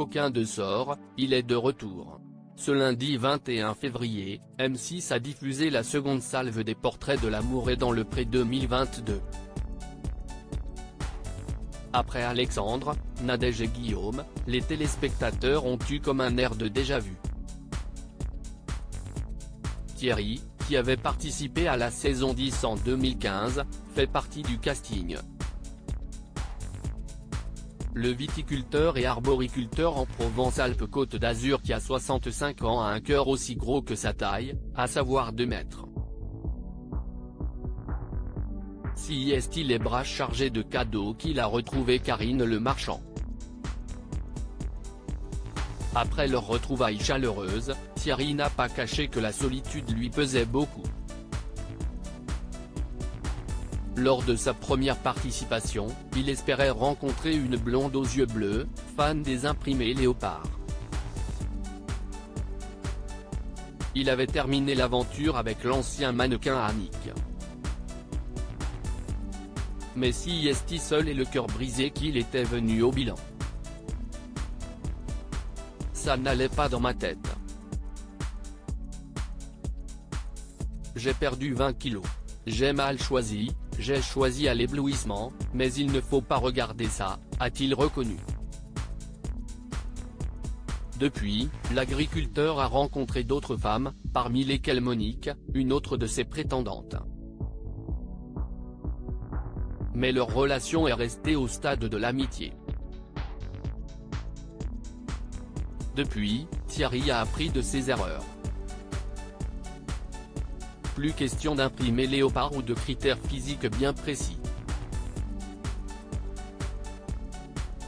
coquin de sort, il est de retour. Ce lundi 21 février, M6 a diffusé la seconde salve des portraits de l'amour et dans le pré 2022. Après Alexandre, Nadège et Guillaume, les téléspectateurs ont eu comme un air de déjà-vu. Thierry, qui avait participé à la saison 10 en 2015, fait partie du casting. Le viticulteur et arboriculteur en Provence-Alpes-Côte d'Azur qui a 65 ans a un cœur aussi gros que sa taille, à savoir 2 mètres. Si est-il les bras chargés de cadeaux qu'il a retrouvé Karine Le Marchand. Après leur retrouvaille chaleureuse, Thierry n'a pas caché que la solitude lui pesait beaucoup. Lors de sa première participation, il espérait rencontrer une blonde aux yeux bleus, fan des imprimés léopard. Il avait terminé l'aventure avec l'ancien mannequin Annick. Mais si est-il seul et le cœur brisé qu'il était venu au bilan. Ça n'allait pas dans ma tête. J'ai perdu 20 kilos. J'ai mal choisi, j'ai choisi à l'éblouissement, mais il ne faut pas regarder ça, a-t-il reconnu. Depuis, l'agriculteur a rencontré d'autres femmes, parmi lesquelles Monique, une autre de ses prétendantes. Mais leur relation est restée au stade de l'amitié. Depuis, Thierry a appris de ses erreurs. Plus question d'imprimer léopard ou de critères physiques bien précis.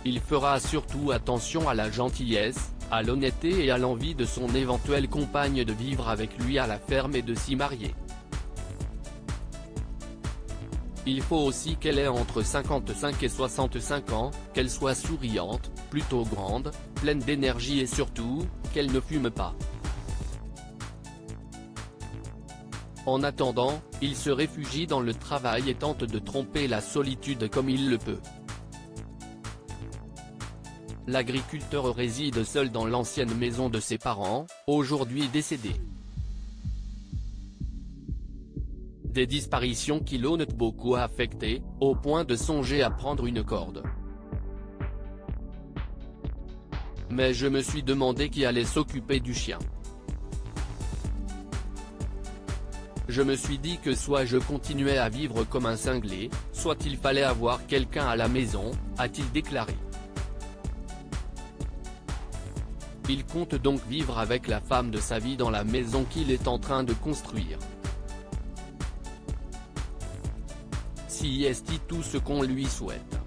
Il fera surtout attention à la gentillesse, à l'honnêteté et à l'envie de son éventuelle compagne de vivre avec lui à la ferme et de s'y marier. Il faut aussi qu'elle ait entre 55 et 65 ans, qu'elle soit souriante, plutôt grande, pleine d'énergie et surtout, qu'elle ne fume pas. En attendant, il se réfugie dans le travail et tente de tromper la solitude comme il le peut. L'agriculteur réside seul dans l'ancienne maison de ses parents, aujourd'hui décédés. Des disparitions qui l'ont beaucoup affecté, au point de songer à prendre une corde. Mais je me suis demandé qui allait s'occuper du chien. Je me suis dit que soit je continuais à vivre comme un cinglé, soit il fallait avoir quelqu'un à la maison, a-t-il déclaré. Il compte donc vivre avec la femme de sa vie dans la maison qu'il est en train de construire. Si est tout ce qu'on lui souhaite.